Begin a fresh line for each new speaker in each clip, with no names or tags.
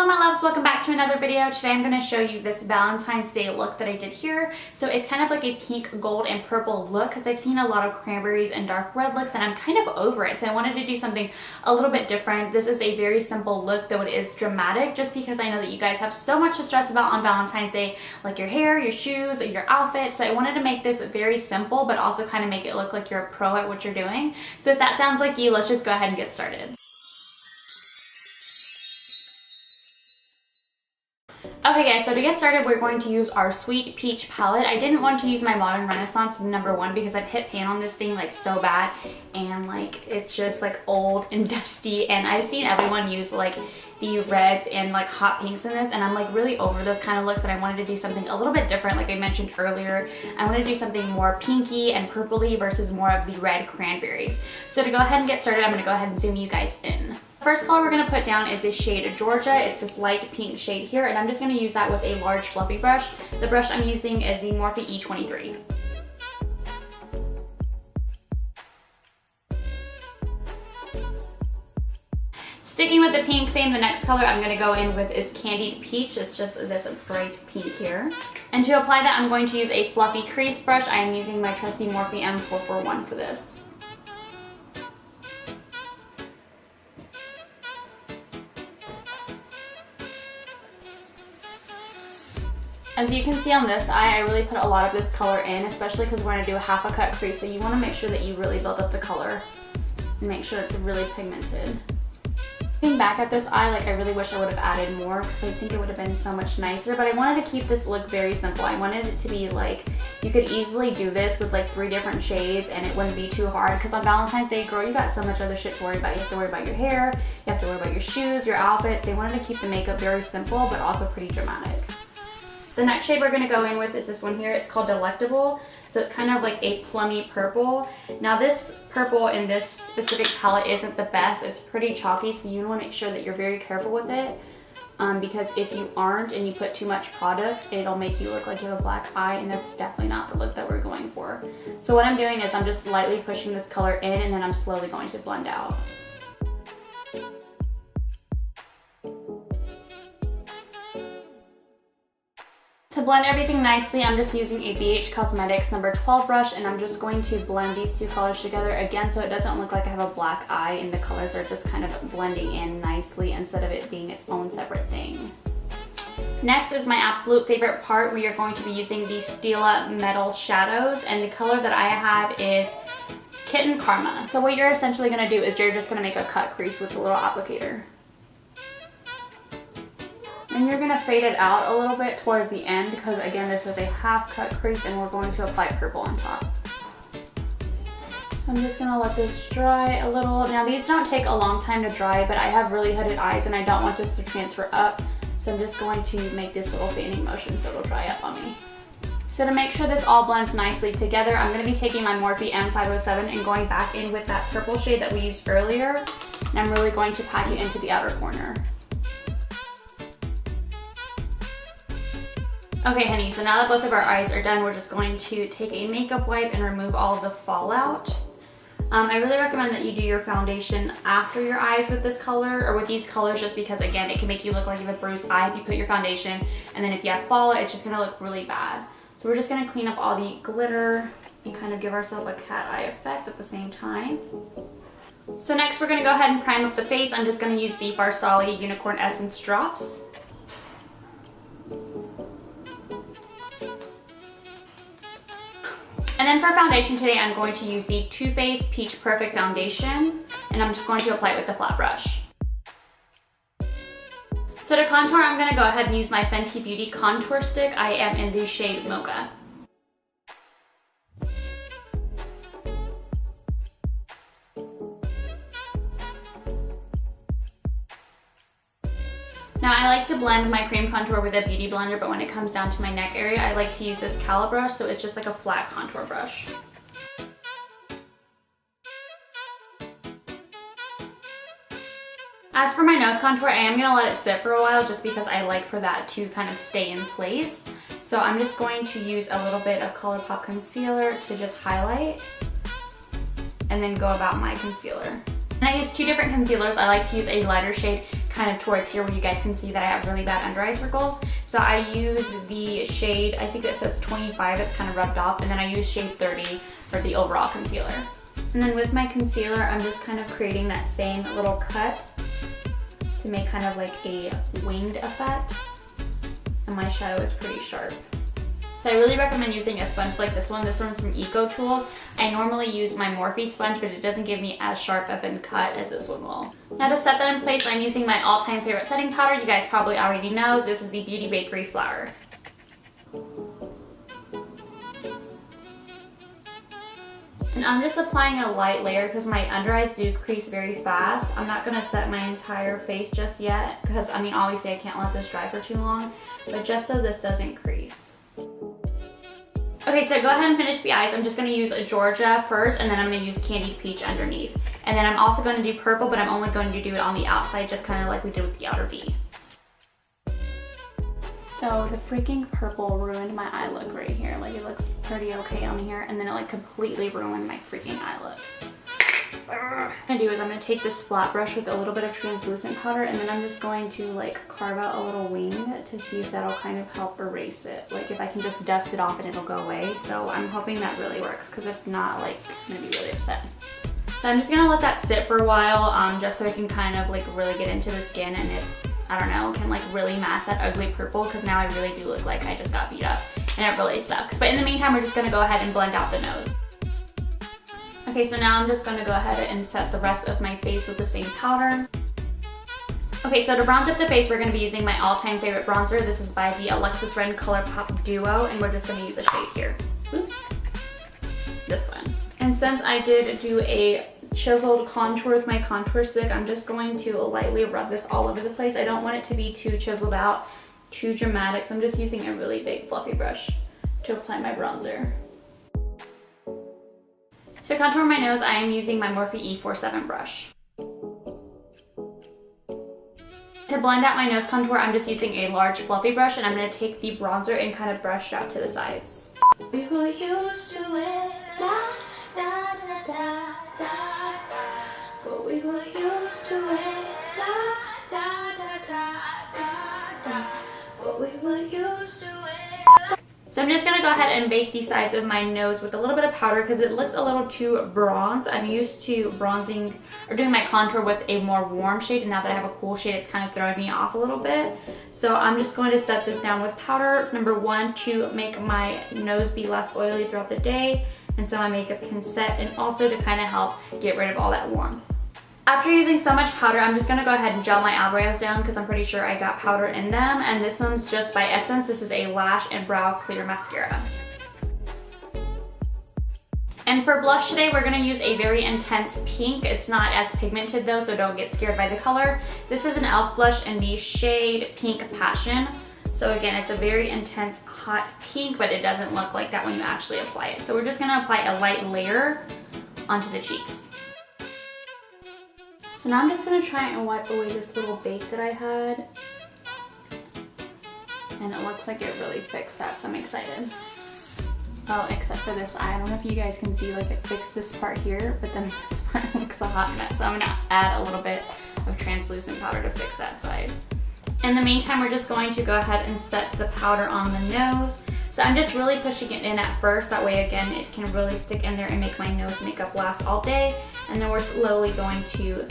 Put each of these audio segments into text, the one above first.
my loves, welcome back to another video. Today I'm going to show you this Valentine's Day look that I did here. So it's kind of like a pink, gold, and purple look because I've seen a lot of cranberries and dark red looks and I'm kind of over it. So I wanted to do something a little bit different. This is a very simple look, though it is dramatic, just because I know that you guys have so much to stress about on Valentine's Day, like your hair, your shoes, your outfit. So I wanted to make this very simple, but also kind of make it look like you're a pro at what you're doing. So if that sounds like you, let's just go ahead and get started. Okay guys, so to get started, we're going to use our Sweet Peach palette. I didn't want to use my Modern Renaissance #1 because I've hit pan on this thing like so bad and like it's just like old and dusty, and I've seen everyone use like the reds and like hot pinks in this, and I'm like really over those kind of looks, and I wanted to do something a little bit different. Like I mentioned earlier, I wanted to do something more pinky and purpley versus more of the red cranberries. So to go ahead and get started, I'm going to go ahead and zoom you guys in. First color we're going to put down is the shade Georgia. It's this light pink shade here, and I'm just going to use that with a large fluffy brush. The brush I'm using is the Morphe E23. Sticking with the pink theme, the next color I'm going to go in with is Candied Peach. It's just this bright pink here. And to apply that, I'm going to use a fluffy crease brush. I am using my trusty Morphe M441 for this. As you can see on this eye, I really put a lot of this color in, especially because we're going to do a half a cut crease, so you want to make sure that you really build up the color and make sure it's really pigmented. Looking back at this eye, like I really wish I would have added more because I think it would have been so much nicer, but I wanted to keep this look very simple. I wanted it to be like, you could easily do this with like 3 different shades and it wouldn't be too hard, because on Valentine's Day, girl, you got so much other shit to worry about. You have to worry about your hair, you have to worry about your shoes, your outfits. I wanted to keep the makeup very simple, but also pretty dramatic. The next shade we're going to go in with is this one here. It's called Delectable. So it's kind of like a plummy purple. Now this purple in this specific palette isn't the best. It's pretty chalky, so you want to make sure that you're very careful with it. Because if you aren't and you put too much product, it'll make you look like you have a black eye, and that's definitely not the look that we're going for. So what I'm doing is I'm just lightly pushing this color in, and then I'm slowly going to blend out. To blend everything nicely, I'm just using a BH Cosmetics #12 brush, and I'm just going to blend these 2 colors together again so it doesn't look like I have a black eye and the colors are just kind of blending in nicely instead of it being its own separate thing. Next is my absolute favorite part. We are going to be using the Stila Metal Shadows, and the color that I have is Kitten Karma. So what you're essentially going to do is you're just going to make a cut crease with a little applicator. And you're going to fade it out a little bit towards the end because, again, this is a half cut crease and we're going to apply purple on top. So I'm just going to let this dry a little. Now these don't take a long time to dry, but I have really hooded eyes and I don't want this to transfer up. So I'm just going to make this little fanning motion so it'll dry up on me. So to make sure this all blends nicely together, I'm going to be taking my Morphe M507 and going back in with that purple shade that we used earlier. And I'm really going to pack it into the outer corner. Okay, honey, so now that both of our eyes are done, we're just going to take a makeup wipe and remove all of the fallout. I really recommend that you do your foundation after your eyes with this color, or with these colors, just because, again, it can make you look like you have a bruised eye if you put your foundation, and then if you have fallout, it's just going to look really bad. So we're just going to clean up all the glitter and kind of give ourselves a cat eye effect at the same time. So next, we're going to go ahead and prime up the face. I'm just going to use the Farsali Unicorn Essence Drops. And then for foundation today, I'm going to use the Too Faced Peach Perfect Foundation, and I'm just going to apply it with the flat brush. So to contour, I'm going to go ahead and use my Fenty Beauty Contour Stick. I am in the shade Mocha. Now I like to blend my cream contour with a beauty blender, but when it comes down to my neck area, I like to use this Cala brush, so it's just like a flat contour brush. As for my nose contour, I am going to let it sit for a while just because I like for that to kind of stay in place. So I'm just going to use a little bit of ColourPop concealer to just highlight and then go about my concealer. And I use 2 different concealers. I like to use a lighter shade kind of towards here where you guys can see that I have really bad under eye circles. So I use the shade, I think it says 25, it's kind of rubbed off, and then I use shade 30 for the overall concealer. And then with my concealer, I'm just kind of creating that same little cut to make kind of like a winged effect. And my shadow is pretty sharp. So I really recommend using a sponge like this one. This one's from Eco Tools. I normally use my Morphe sponge, but it doesn't give me as sharp of a cut as this one will. Now to set that in place, I'm using my all-time favorite setting powder. You guys probably already know, this is the Beauty Bakery Flour. And I'm just applying a light layer because my under eyes do crease very fast. I'm not gonna set my entire face just yet because, I mean, obviously I can't let this dry for too long, but just so this doesn't crease. Okay, so go ahead and finish the eyes. I'm just gonna use a Georgia first, and then I'm gonna use Candied Peach underneath. And then I'm also gonna do purple, but I'm only going to do it on the outside, just kind of like we did with the outer V. So the freaking purple ruined my eye look right here. Like, it looks pretty okay on here, and then it like completely ruined my freaking eye look. What I'm gonna do is I'm gonna take this flat brush with a little bit of translucent powder, and then I'm just going to like carve out a little wing to see if that'll kind of help erase it. Like if I can just dust it off and it'll go away. So I'm hoping that really works, because if not, like, I'm gonna be really upset. So I'm just gonna let that sit for a while, just so I can kind of like really get into the skin, and it, I don't know, can like really mask that ugly purple, because now I really do look like I just got beat up, and it really sucks. But in the meantime, we're just gonna go ahead and blend out the nose. Okay, so now I'm just gonna go ahead and set the rest of my face with the same powder. Okay, so to bronze up the face, we're gonna be using my all-time favorite bronzer. This is by the Alexis Ren ColourPop Duo, and we're just gonna use a shade here. Oops. This one. And since I did do a chiseled contour with my contour stick, I'm just going to lightly rub this all over the place. I don't want it to be too chiseled out, too dramatic, so I'm just using a really big fluffy brush to apply my bronzer. To contour my nose, I am using my Morphe E47 brush. To blend out my nose contour, I'm just using a large fluffy brush, and I'm going to take the bronzer and kind of brush it out to the sides. We were used to it, la, da, da, da, da, da. For we were used to it, la, da, da, da, da, da. For we were used to it. So I'm just going to go ahead and bake the sides of my nose with a little bit of powder because it looks a little too bronze. I'm used to bronzing or doing my contour with a more warm shade, and now that I have a cool shade, it's kind of throwing me off a little bit. So I'm just going to set this down with powder, number one, to make my nose be less oily throughout the day, and so my makeup can set, and also to kind of help get rid of all that warmth. After using so much powder, I'm just going to go ahead and gel my eyebrows down because I'm pretty sure I got powder in them. And this one's just by Essence. This is a Lash and Brow Clear Mascara. And for blush today, we're going to use a very intense pink. It's not as pigmented though, so don't get scared by the color. This is an e.l.f. blush in the shade Pink Passion. So again, it's a very intense, hot pink, but it doesn't look like that when you actually apply it. So we're just going to apply a light layer onto the cheeks. So now I'm just going to try and wipe away this little bake that I had. And it looks like it really fixed that, so I'm excited. Oh, except for this eye. I don't know if you guys can see, like, it fixed this part here, but then this part looks a hot mess. So I'm going to add a little bit of translucent powder to fix that side. In the meantime, we're just going to go ahead and set the powder on the nose. So I'm just really pushing it in at first. That way, again, it can really stick in there and make my nose makeup last all day. And then we're slowly going to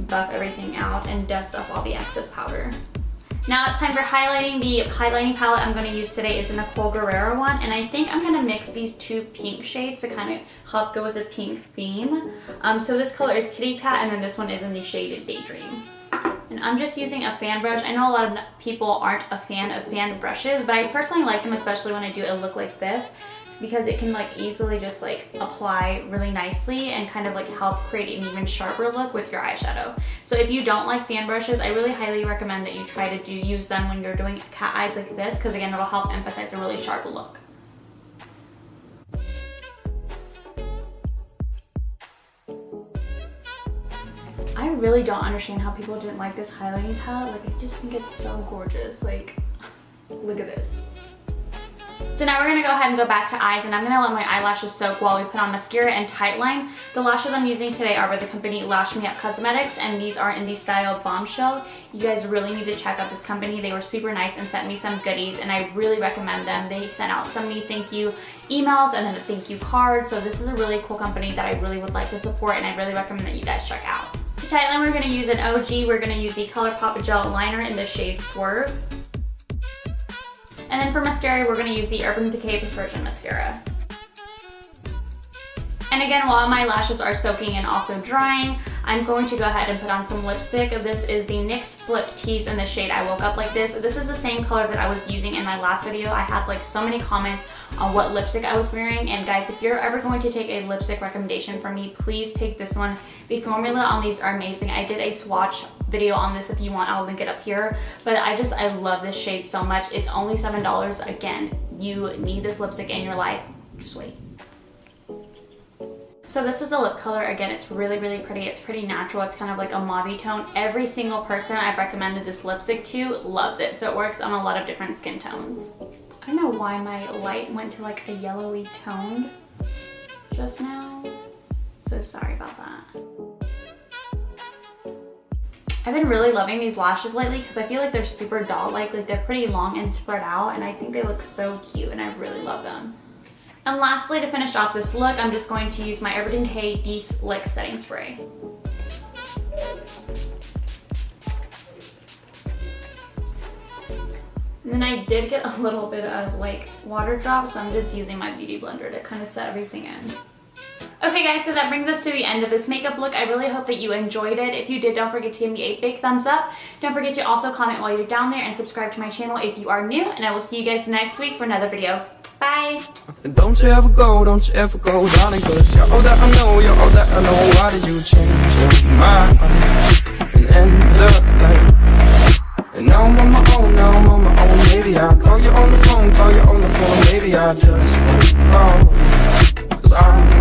buff everything out and dust off all the excess powder. Now it's time for highlighting. The highlighting palette I'm going to use today is the Nicole Guerrero one, and I think I'm going to mix these two pink shades to kind of help go with the pink theme. So this color is Kitty Cat, and then this one is in the shade Daydream. And I'm just using a fan brush. I know a lot of people aren't a fan of fan brushes, but I personally like them, especially when I do a look like this, because it can like easily just like apply really nicely and kind of like help create an even sharper look with your eyeshadow. So if you don't like fan brushes, I really highly recommend that you try to use them when you're doing cat eyes like this, because again, it'll help emphasize a really sharp look. I really don't understand how people didn't like this highlighting palette. Like, I just think it's so gorgeous. Like, look at this. So now we're gonna go ahead and go back to eyes, and I'm gonna let my eyelashes soak while we put on mascara and Tightline. The lashes I'm using today are by the company Lash Me Up Cosmetics, and these are in the style Bombshell. You guys really need to check out this company. They were super nice and sent me some goodies, and I really recommend them. They sent out so many thank you emails and then a thank you card, so this is a really cool company that I really would like to support, and I really recommend that you guys check out. To Tightline, we're gonna use an OG. We're gonna use the ColourPop Gel Liner in the shade Swerve. And then for mascara, we're gonna use the Urban Decay Perfection Mascara. And again, while my lashes are soaking and also drying, I'm going to go ahead and put on some lipstick. This is the NYX Slip Tease in the shade I Woke Up Like This. This is the same color that I was using in my last video. I had like so many comments on what lipstick I was wearing, and guys, if you're ever going to take a lipstick recommendation from me, please take this one. The formula on these are amazing. I did a swatch video on this. If you want, I'll link it up here, but I love this shade so much. It's only $7. Again, you need this lipstick in your life. Just wait. So this is the lip color. Again, it's really, really pretty. It's pretty natural. It's kind of like a mauve tone. Every single person I've recommended this lipstick to loves it. So it works on a lot of different skin tones. I don't know why my light went to like a yellowy tone just now. So sorry about that. I've been really loving these lashes lately because I feel like they're super doll-like. Like they're pretty long and spread out, and I think they look so cute, and I really love them. And lastly, to finish off this look, I'm just going to use my Urban Decay De-Slick Setting Spray. And then I did get a little bit of like water drops, so I'm just using my beauty blender to kind of set everything in. Okay guys, so that brings us to the end of this makeup look. I really hope that you enjoyed it. If you did, don't forget to give me a big thumbs up. Don't forget to also comment while you're down there and subscribe to my channel if you are new, and I will see you guys next week for another video. Bye!
And don't you ever go, darling, 'cause you're all that I know, you're all that I know. Why did you change your mind and end the night? And now I'm on my own, maybe I'll call you on the phone, maybe I just won't call, 'cause I'm